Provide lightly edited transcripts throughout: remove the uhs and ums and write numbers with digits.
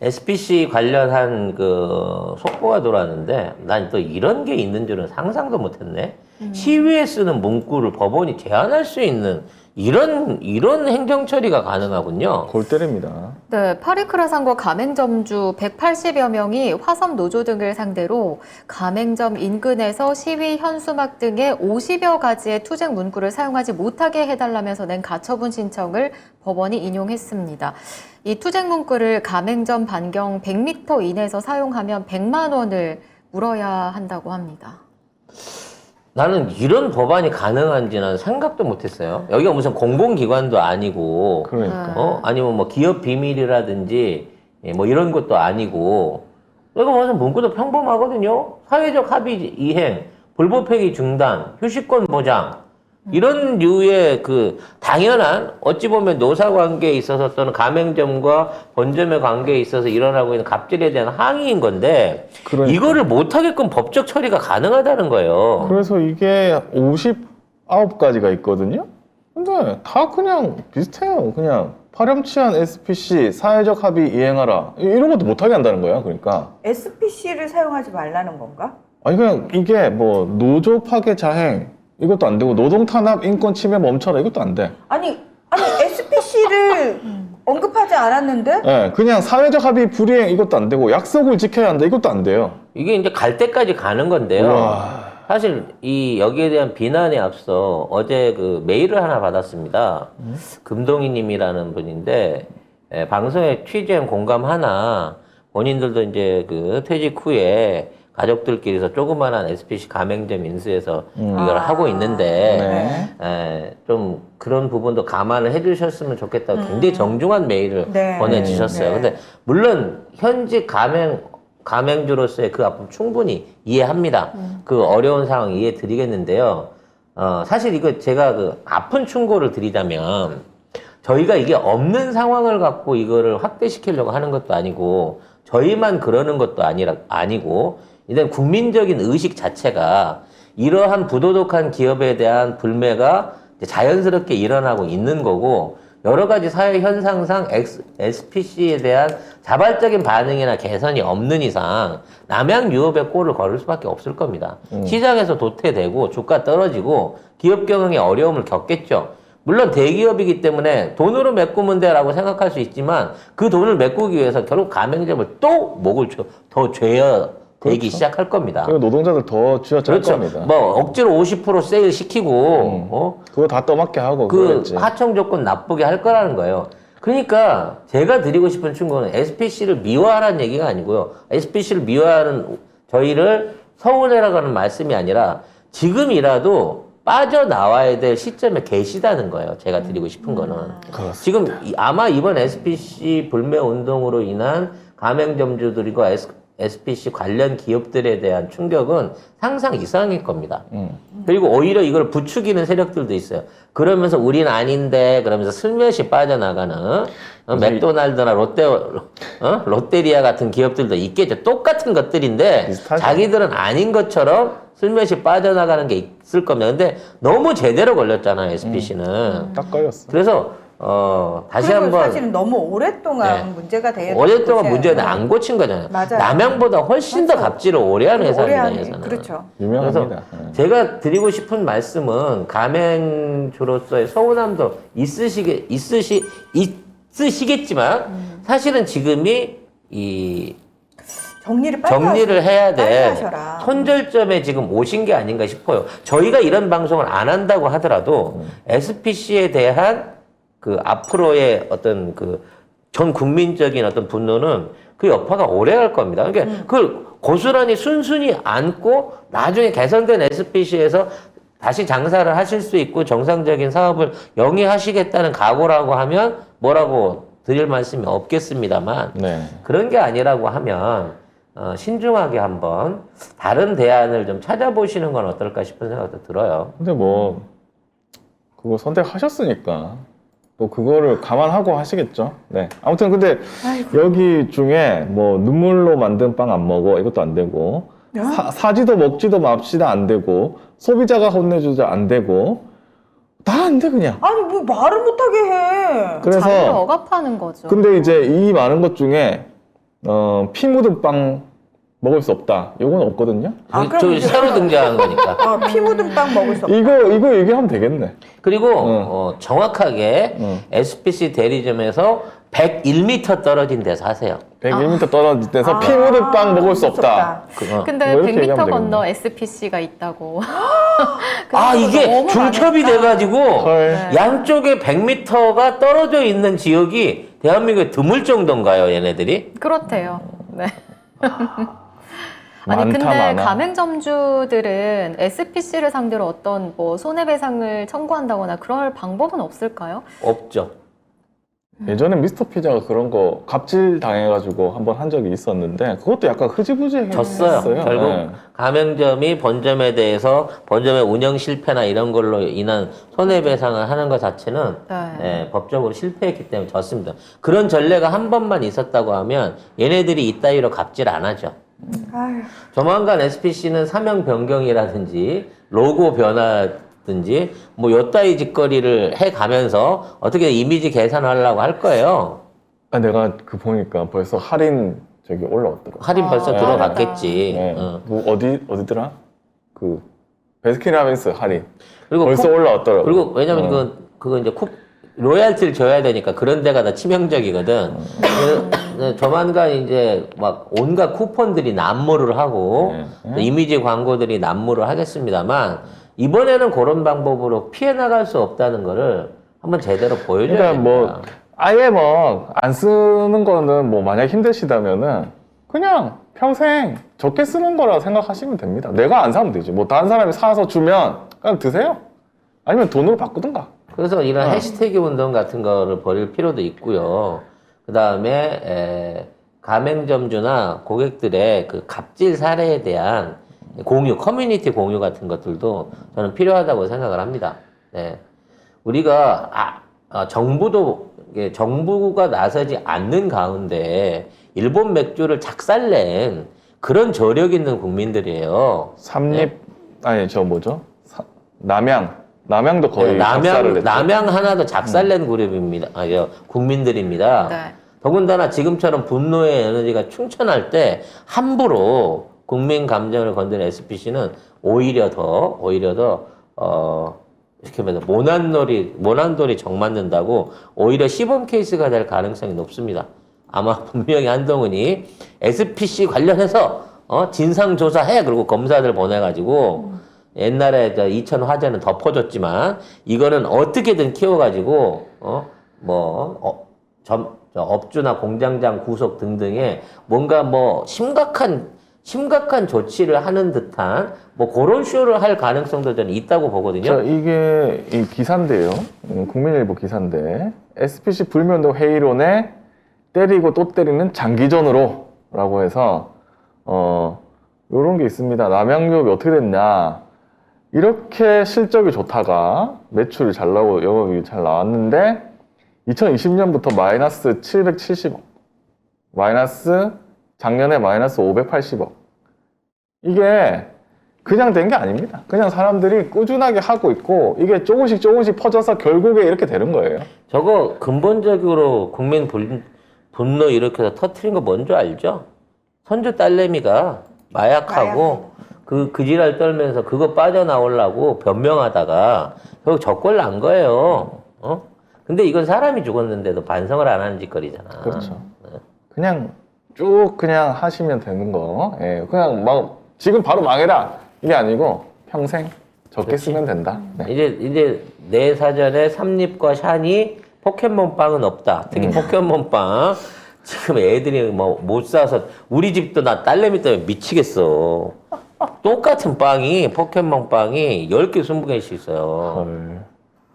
SPC 관련한 그 속보가 돌아왔는데 난 또 이런 게 있는 줄은 상상도 못했네. 시위에 쓰는 문구를 법원이 제한할 수 있는 이런 행정 처리가 가능하군요. 골 때립니다. 네, 파리크라상과 가맹점주 180여 명이 화성 노조 등을 상대로 가맹점 인근에서 시위 현수막 등의 50여 가지의 투쟁 문구를 사용하지 못하게 해달라면서 낸 가처분 신청을 법원이 인용했습니다. 이 투쟁 문구를 가맹점 반경 100m 이내에서 사용하면 100만 원을 물어야 한다고 합니다. 나는 이런 법안이 가능한지 는 생각도 못했어요. 여기가 무슨 공공기관도 아니고, 그러니까. 아니면 뭐 기업 비밀이라든지 뭐 이런 것도 아니고, 여기 무슨 문구도 평범하거든요. 사회적 합의 이행, 불법행위 중단, 휴식권 보장 이런 류의 그 당연한 어찌 보면 노사 관계에 있어서 또는 가맹점과 본점의 관계에 있어서 일어나고 있는 갑질에 대한 항의인 건데 그러니까. 이거를 못하게끔 법적 처리가 가능하다는 거예요. 그래서 이게 59가지가 있거든요. 근데 다 그냥 비슷해요. 그냥 파렴치한 SPC 사회적 합의 이행하라 이런 것도 못하게 한다는 거야. 그러니까 SPC를 사용하지 말라는 건가? 아니 그냥 이게 뭐 노조 파괴 자행 이것도 안 되고 노동 탄압 인권 침해 멈춰라 이것도 안 돼. 아니 SPC를 언급하지 않았는데? 네, 그냥 사회적 합의 불이행 이것도 안 되고 약속을 지켜야 한다 이것도 안 돼요. 이게 이제 갈 때까지 가는 건데요. 우와. 사실 이 여기에 대한 비난에 앞서 어제 그 메일을 하나 받았습니다. 금동희님이라는 분인데 방송에 취재한 공감하나 본인들도 이제 그 퇴직 후에 가족들끼리서 조그만한 SPC 가맹점 인수해서 이걸 하고 있는데 좀 그런 부분도 감안을 해주셨으면 좋겠다고 굉장히 정중한 메일을 네. 보내주셨어요. 네. 근데 물론 현직 가맹주로서의 그 아픔 충분히 이해합니다. 그 어려운 상황 이해 드리겠는데요. 사실 이거 제가 그 아픈 충고를 드리자면 저희가 이게 없는 상황을 갖고 이거를 확대시키려고 하는 것도 아니고 저희만 그러는 것도 아니고 일단 국민적인 의식 자체가 이러한 부도덕한 기업에 대한 불매가 자연스럽게 일어나고 있는 거고 여러 가지 사회 현상상 SPC에 대한 자발적인 반응이나 개선이 없는 이상 남양 유업의 꼴을 걸을 수밖에 없을 겁니다. 시장에서 도태되고 주가 떨어지고 기업 경영에 어려움을 겪겠죠. 물론 대기업이기 때문에 돈으로 메꾸면 돼라고 생각할 수 있지만 그 돈을 메꾸기 위해서 결국 가맹점을 또 목을 더 죄어 되기 그렇죠. 시작할 겁니다. 그리고 노동자들 더 쥐어짤 그렇죠. 겁니다. 뭐 억지로 50% 세일 시키고 그거 다 떠맡게 하고 그 그랬지. 하청 조건 나쁘게 할 거라는 거예요. 그러니까 제가 드리고 싶은 충고는 SPC를 미화하라는 얘기가 아니고요. SPC를 미화하는 저희를 서운해라는 말씀이 아니라 지금이라도 빠져나와야 될 시점에 계시다는 거예요. 제가 드리고 싶은 거는. 그렇습니다. 지금 아마 이번 SPC 불매 운동으로 인한 가맹점주들과 SPC 관련 기업들에 대한 충격은 상상 이상일 겁니다. 그리고 오히려 이걸 부추기는 세력들도 있어요. 그러면서 우린 아닌데 그러면서 슬며시 빠져나가는 맥도날드나 롯데리아 같은 기업들도 있겠죠. 똑같은 것들인데 비슷하죠. 자기들은 아닌 것처럼 슬며시 빠져나가는 게 있을 겁니다. 근데 너무 제대로 걸렸잖아요, SPC는. 딱 걸렸어. 그래서 다시 그리고 한번 사실은 너무 오랫동안 네. 문제가 되어 오랫동안 문제가 안 고친 거잖아요. 맞아요. 남양보다 훨씬 더 갑질을 오래 하는 회사입니다. 오래 회사는. 그렇죠. 유명합니다. 그래서 제가 드리고 싶은 말씀은 가맹주로서의 서운함도 있으시겠지만 사실은 지금이 이 정리를 해야 빨리 돼. 하셔라. 손절점에 지금 오신 게 아닌가 싶어요. 저희가 이런 방송을 안 한다고 하더라도 SPC에 대한 그 앞으로의 어떤 그 전 국민적인 어떤 분노는 그 여파가 오래 갈 겁니다. 그러니까 그걸 고스란히 순순히 안고 나중에 개선된 SPC에서 다시 장사를 하실 수 있고 정상적인 사업을 영위하시겠다는 각오라고 하면 뭐라고 드릴 말씀이 없겠습니다만 네. 그런 게 아니라고 하면 신중하게 한번 다른 대안을 좀 찾아보시는 건 어떨까 싶은 생각도 들어요. 근데 뭐 그거 선택하셨으니까 또 그거를 감안하고 하시겠죠. 네. 아무튼 근데 여기 중에 뭐 눈물로 만든 빵 안 먹어 이것도 안 되고 사지도 먹지도 맙시다 안 되고 소비자가 혼내주자 안 되고 다 안 돼 그냥. 아니 뭐 말을 못하게 해. 그래서 자기를 억압하는 거죠. 근데 이제 이 많은 것 중에 피 묻은 빵 먹을 수 없다. 이건 없거든요. 아, 저 그럼 이제- 새로 등장한 거니까. 피 묻은 빵 먹을 수 없다. 이거 얘기하면 되겠네. 그리고 응. 정확하게 응. SPC 대리점에서 101m 떨어진 데서 하세요. 101m 떨어질 때서 피 묻은 빵 먹을 수 없다. 근데 뭐 이렇게 100m 얘기하면 건너 되겠네. SPC가 있다고. 아, 이게 너무 중첩이 많으니까. 돼가지고 헐. 양쪽에 100m가 떨어져 있는 지역이 대한민국에 드물 정도인가요, 얘네들이? 그렇대요. 네. 아니 많다, 근데 많아. 가맹점주들은 SPC를 상대로 어떤 뭐 손해배상을 청구한다거나 그럴 방법은 없을까요? 없죠. 예전에 미스터 피자가 그런 거 갑질 당해가지고 한번 한 적이 있었는데 그것도 약간 흐지부지 졌어요. 했어요. 결국 네. 가맹점이 본점에 대해서 본점의 운영 실패나 이런 걸로 인한 손해배상을 하는 것 자체는 네. 법적으로 실패했기 때문에 졌습니다. 그런 전례가 한 번만 있었다고 하면 얘네들이 이따위로 갑질 안 하죠. 아유, 조만간 SPC는 사명 변경이라든지 로고 변화든지 뭐 요따위 짓거리를 해가면서 어떻게 이미지 개선하려고 할 거예요. 아, 내가 그 보니까 벌써 할인 저기 올라왔더라고. 할인 벌써 아, 들어갔겠지. 네. 어. 뭐 어디더라? 그 베스킨라빈스 할인 그리고 벌써 올라왔더라고. 그리고 왜냐면 그거 이제 로얄티를 줘야 되니까 그런 데가 다 치명적이거든. 조만간 이제 막 온갖 쿠폰들이 난무를 하고 또 이미지 광고들이 난무를 하겠습니다만 이번에는 그런 방법으로 피해 나갈 수 없다는 거를 한번 제대로 보여줘야 그러니까 됩니다. 뭐 아예 뭐 안 쓰는 거는 뭐 만약 힘드시다면은 그냥 평생 적게 쓰는 거라 생각하시면 됩니다. 내가 안 사면 되지. 뭐 다른 사람이 사서 주면 그냥 드세요. 아니면 돈으로 바꾸든가. 그래서 이런 해시태그 운동 같은 거를 벌일 필요도 있고요. 그 다음에 가맹점주나 고객들의 그 갑질 사례에 대한 공유, 커뮤니티 공유 같은 것들도 저는 필요하다고 생각을 합니다. 네. 우리가 정부가 나서지 않는 가운데 일본 맥주를 작살낸 그런 저력 있는 국민들이에요. 삼립 아니 저 뭐죠? 남양도 거의 네, 작사를 했죠. 남양 하나도 작살낸 그룹입니다. 국민들입니다. 네. 더군다나 지금처럼 분노의 에너지가 충천할 때 함부로 국민 감정을 건드는 SPC는 오히려 더 이렇게 말해서 모난돌이 정 맞는다고 오히려 시범 케이스가 될 가능성이 높습니다. 아마 분명히 한동훈이 SPC 관련해서 진상조사해 그리고 검사들 보내가지고 옛날에 이천 화재는 덮어줬지만 이거는 어떻게든 키워가지고 업주나 공장장 구속 등등의 뭔가 뭐 심각한 조치를 하는 듯한 뭐 그런 쇼를 할 가능성도 저는 있다고 보거든요. 자, 이게 이 기사인데요. 국민일보 기사인데 SPC 불면도 회의론에 때리고 또 때리는 장기전으로 라고 해서 요런 게 있습니다. 남양유업이 어떻게 됐냐. 이렇게 실적이 좋다가 매출이 잘 나오고 영업이익이 잘 나왔는데 2020년부터 마이너스 770억 작년에 마이너스 580억 이게 그냥 된 게 아닙니다. 그냥 사람들이 꾸준하게 하고 있고 이게 조금씩 퍼져서 결국에 이렇게 되는 거예요. 저거 근본적으로 국민 분노 일으켜서 터트린 거 뭔지 알죠? 선주 딸내미가 마약하고 그 지랄 떨면서 그거 빠져나오려고 변명하다가 결국 적골 난 거예요. 근데 이건 사람이 죽었는데도 반성을 안 하는 짓거리잖아. 그렇죠. 그냥 쭉 그냥 하시면 되는 거. 예, 그냥 막 지금 바로 망해라 이게 아니고 평생 적게 쓰면 된다. 네. 이제 내 사전에 삼립과 샤니 포켓몬빵은 없다. 특히 포켓몬빵 지금 애들이 뭐 못 사서 우리 집도 나 딸내미 때문에 미치겠어. 똑같은 빵이 포켓몬빵이 10개 20개씩 있어요. 헐.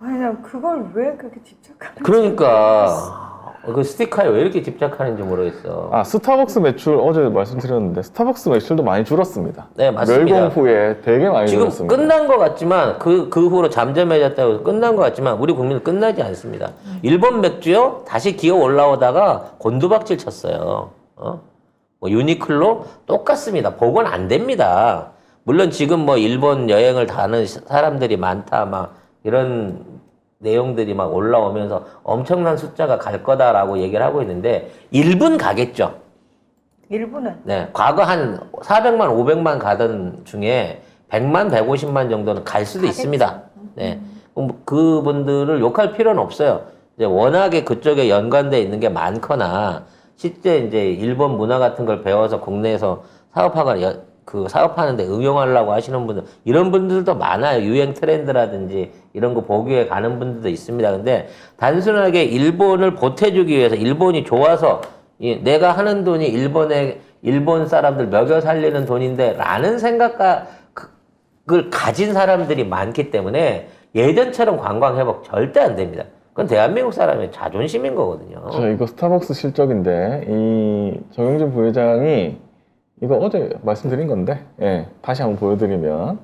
아니 나 그걸 왜 그렇게 집착하는지. 그러니까 그 스티커에 왜 이렇게 집착하는지 모르겠어. 아, 스타벅스 매출 어제 말씀드렸는데 스타벅스 매출도 많이 줄었습니다. 네, 맞습니다. 멸공 후에 되게 많이 지금 줄었습니다. 끝난 것 같지만 그 후로 잠잠해졌다고 해서 끝난 것 같지만 우리 국민은 끝나지 않습니다. 일본 맥주요 다시 기어 올라오다가 곤두박질 쳤어요. 뭐 유니클로 똑같습니다. 복원 안 됩니다. 물론 지금 뭐 일본 여행을 가는 사람들이 많다 막 이런 내용들이 막 올라오면서 엄청난 숫자가 갈 거다라고 얘기를 하고 있는데 1분 가겠죠. 일부는. 네, 과거 한 400만, 500만 가던 중에 100만, 150만 정도는 갈 수도 가겠죠. 있습니다. 네, 그분들을 욕할 필요는 없어요. 이제 워낙에 그쪽에 연관돼 있는 게 많거나 실제 이제 일본 문화 같은 걸 배워서 국내에서 그 사업하는데 응용하려고 하시는 분들, 이런 분들도 많아요. 유행 트렌드라든지 이런 거 보기 위해 가는 분들도 있습니다. 근데 단순하게 일본을 보태주기 위해서 일본이 좋아서 내가 하는 돈이 일본 사람들 먹여 살리는 돈인데 라는 생각을 가진 사람들이 많기 때문에 예전처럼 관광 회복 절대 안 됩니다. 그건 대한민국 사람의 자존심인 거거든요. 저 이거 스타벅스 실적인데 이 정영진 부회장이 이거 어제 말씀드린 건데 예, 다시 한번 보여드리면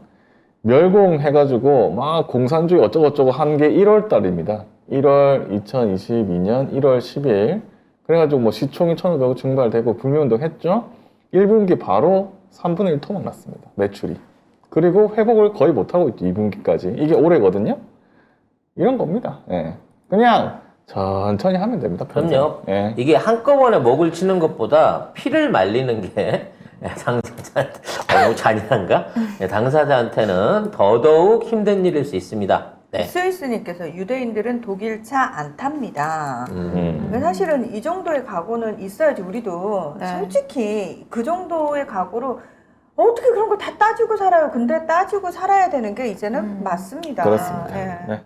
멸공 해가지고 막 공산주의 어쩌고저쩌고 한 게 1월 달입니다. 1월 2022년 1월 10일 그래가지고 뭐 시총이 1,500억 증발되고 불매운동 했죠. 1분기 바로 3분의 1 토막 났습니다. 매출이. 그리고 회복을 거의 못하고 있죠. 2분기까지. 이게 올해거든요. 이런 겁니다. 예. 그냥 천천히 하면 됩니다. 평생. 그럼요. 예. 이게 한꺼번에 목을 치는 것보다 피를 말리는 게 당사자한테 너무 잔인한가? 당사자한테는 더더욱 힘든 일일 수 있습니다. 네. 스위스님께서 유대인들은 독일차 안 탑니다. 음. 사실은 이 정도의 각오는 있어야지 우리도 네. 솔직히 그 정도의 각오로 어떻게 그런 걸 다 따지고 살아요. 근데 따지고 살아야 되는 게 이제는 맞습니다. 그렇습니다. 네. 네.